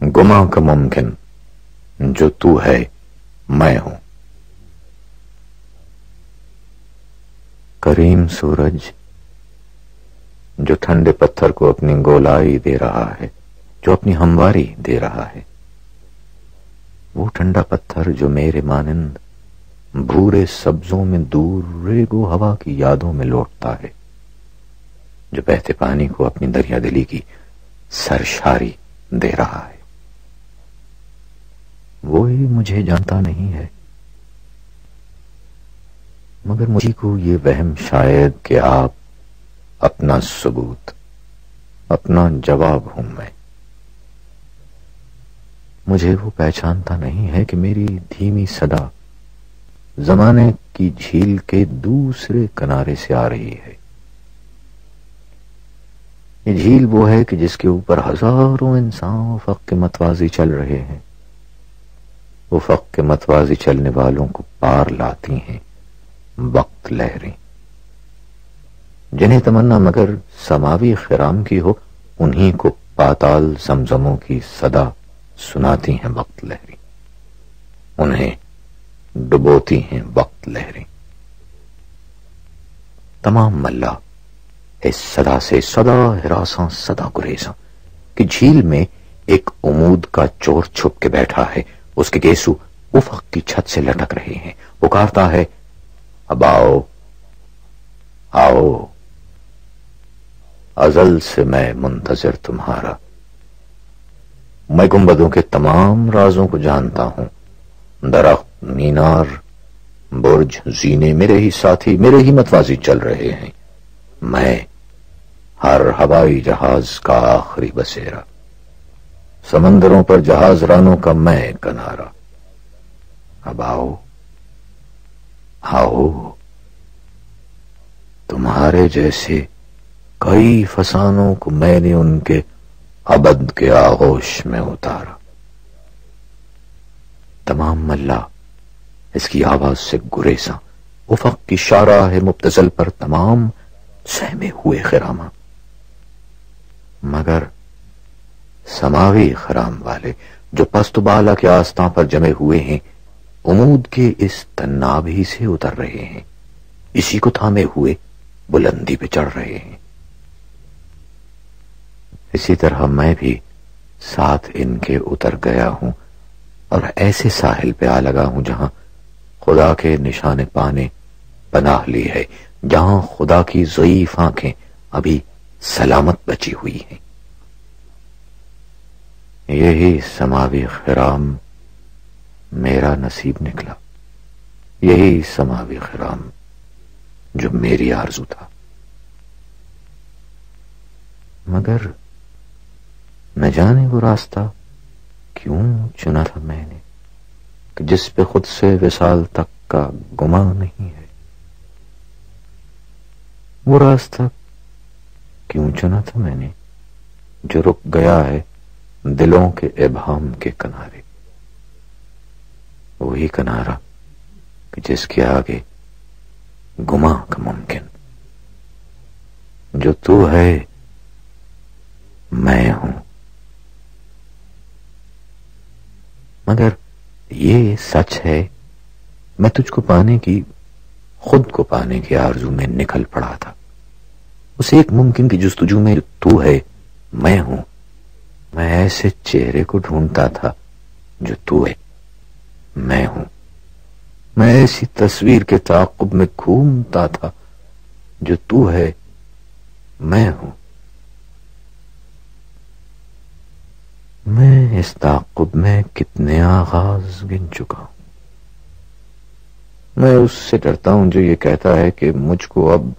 गुमा का मुमकिन, जो तू है मैं हूं। करीम सूरज जो ठंडे पत्थर को अपनी गोलाई दे रहा है, जो अपनी हमवारी दे रहा है, वो ठंडा पत्थर जो मेरे मानंद भूरे सब्जों में दूर रेगो हवा की यादों में लौटता है, जो बहते पानी को अपनी दरिया दिली की सरशारी दे रहा है, वो ही मुझे जानता नहीं है, मगर मुझे को ये वहम शायद कि आप अपना सबूत, अपना जवाब हूं मैं। मुझे वो पहचानता नहीं है कि मेरी धीमी सदा जमाने की झील के दूसरे किनारे से आ रही है। ये झील वो है कि जिसके ऊपर हजारों इंसान उफ़क़ के मतवाज़ी चल रहे हैं। उफ़क़ के मतवाज़ी चलने वालों को पार लाती हैं वक्त लहरें, जिन्हें तमन्ना मगर समावी खिराम की हो, उन्हीं को पाताल समजमों की सदा सुनाती हैं वक्त लहरें, उन्हें डुबोती हैं वक्त लहरें। तमाम मल्ला इस सदा से सदा हिरासा सदा गुरेजा कि झील में एक उमूद का चोर छुप के बैठा है, उसके गेसू उफ़क़ की छत से लटक रहे हैं। पुकारता है, अब आओ आओ, अज़ल से मैं मुंतज़िर तुम्हारा। मैं गुंबदों के तमाम राजों को जानता हूं, दरख्त, मीनार, बुर्ज, जीने मेरे ही साथी, मेरे ही मतवाजी चल रहे हैं। मैं हर हवाई जहाज का आखिरी बसेरा, समंदरों पर जहाज रानों का मैं किनारा। अब आओ आओ, तुम्हारे जैसे कई फसानों को मैंने उनके अबद के आगोश में उतारा। तमाम मल्ला इसकी आवाज से गुरेसा, उफ़क़ की शाराह मुब्तज़ल पर तमाम सहमे हुए खिरामा, मगर समावी खराम वाले जो पस्त बाला के आस्था पर जमे हुए हैं, उमूद के इस तन्नाभी से उतर रहे हैं, इसी को थामे हुए बुलंदी पे चढ़ रहे हैं। इसी तरह मैं भी साथ इनके उतर गया हूं और ऐसे साहिल पे आ लगा हूं जहां खुदा के निशाने पाने पनाह ली है, जहां खुदा की ज़ईफ आंखें अभी सलामत बची हुई हैं। यही समावी खिराम मेरा नसीब निकला, यही समावी खिराम जो मेरी आरज़ू था। मगर न जाने वो रास्ता क्यों चुना था मैंने कि जिस पे खुद से विसाल तक का गुमा नहीं है। वो रास्ता क्यों चुना था मैंने जो रुक गया है दिलों के इब्हाम के किनारे। वही किनारा कि जिसके आगे गुमा का मुमकिन, जो तू है मैं हूं। मगर ये सच है, मैं तुझको पाने की, खुद को पाने की आरज़ू में निकल पड़ा था। उस एक मुमकिन की जुस्तजू में जो तू है मैं हूं। मैं ऐसे चेहरे को ढूंढता था जो तू है मैं हूं। मैं ऐसी तस्वीर के ताक़ुब में घूमता था जो तू है मैं हूं। मैं इस ताक़ुब में कितने आगाज गिन चुका हूं। मैं उससे डरता हूं जो ये कहता है कि मुझको अब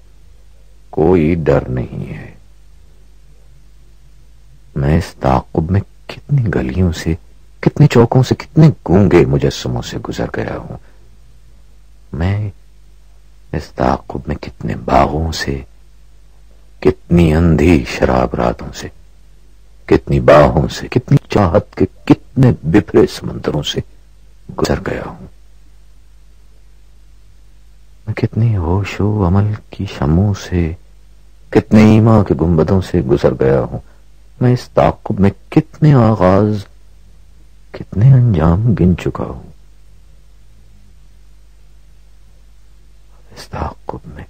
कोई डर नहीं है। मैं इस ताक़ुब में कितनी गलियों से, कितने चौकों से, कितने गूंगे मुजस्समों से गुजर गया हूं। मैं इस ताक़ुब में कितने बागों से, कितनी अंधी शराब रातों से, कितनी बाहों से, कितनी चाहत के कितने बिफरे समंदरों से गुजर गया हूं। मैं कितनी होशो अमल की शमों से, कितने ईमा के गुंबदों से गुजर गया हूं। मैं इस ताक़ुब में कितने आगाज کتنے انجام گن چکا ہوں. اس تعاقب میں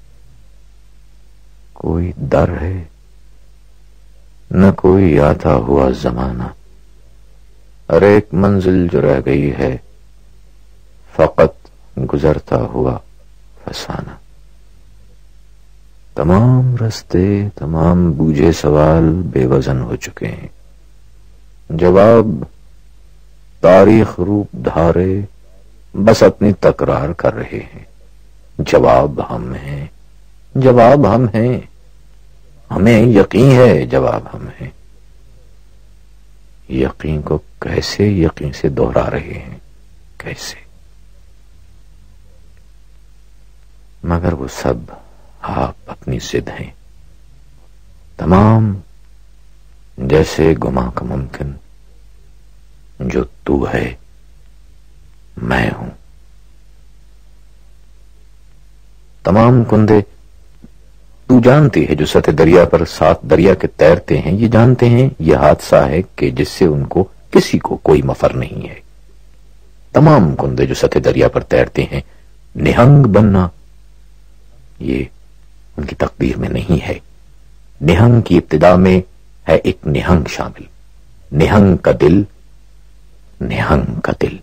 کوئی در ہے نہ کوئی آتا ہوا زمانہ. ہر ایک منزل جو رہ گئی ہے فقط گزرتا ہوا فسانہ. تمام رستے، تمام بوجھے سوال بے وزن ہو چکے ہیں. جواب تاریخ روپ دھارے بس اپنی تکرار کر رہے ہیں. جواب ہم ہیں، جواب ہم ہیں، ہمیں یقین ہے جواب ہم ہیں. یقین کو کیسے یقین سے دوہرا رہے ہیں، کیسے؟ مگر وہ سب آپ اپنی ضد ہیں. تمام جیسے گما کا ممکن جو تو ہے میں ہوں. تمام کندے تو جانتی ہے جو سطح دریا پر ساتھ دریا کے تیرتے ہیں، یہ جانتے ہیں یہ حادثہ ہے کہ جس سے ان کو کسی کو کوئی مفر نہیں ہے. تمام کندے جو سطح دریا پر تیرتے ہیں، نہنگ بننا یہ ان کی تقدیر میں نہیں ہے. نہنگ کی ابتدا میں ہے ایک نہنگ شامل. نہنگ کا دل، نہنگ کا دل.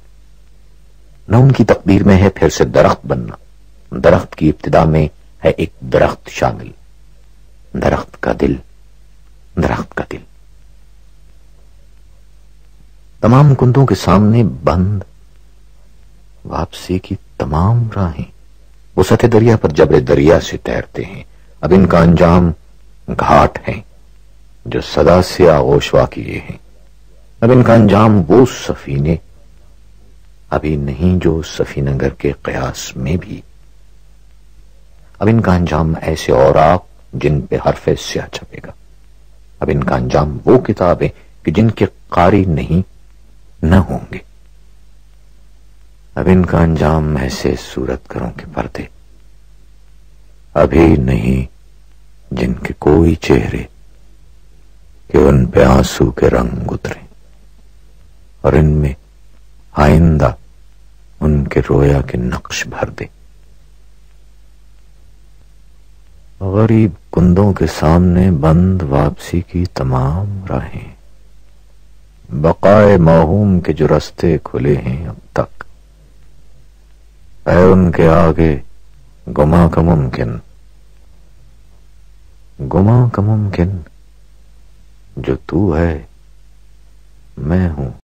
نہ ان کی تقدیر میں ہے پھر سے درخت بننا. درخت کی ابتدا میں ہے ایک درخت شامل. درخت کا دل، درخت کا دل. تمام کندوں کے سامنے بند واپسی کی تمام راہیں. وہ سطح دریا پر جبر دریا سے تیرتے ہیں. اب ان کا انجام گھاٹ ہیں جو صدا سے آغوشوا کیے ہیں. اب ان کا انجام وہ سفینے ابھی نہیں جو سفینگر کے قیاس میں بھی. اب ان کا انجام ایسے اوراق جن پہ حرف سیاہ چھپے گا. اب ان کا انجام وہ کتابیں کہ جن کے قاری نہیں نہ ہوں گے. اب ان کا انجام ایسے صورت گروں کے پردے ابھی نہیں جن کے کوئی چہرے کہ ان پہ آنسو کے رنگ اترے اور ان میں آئندہ ان کے رویا کے نقش بھر دے. غریب کندوں کے سامنے بند واپسی کی تمام راہیں. بقائے موہوم کے جو رستے کھلے ہیں اب تک، اے ان کے آگے گما کا ممکن، گما کا ممکن جو تو ہے میں ہوں.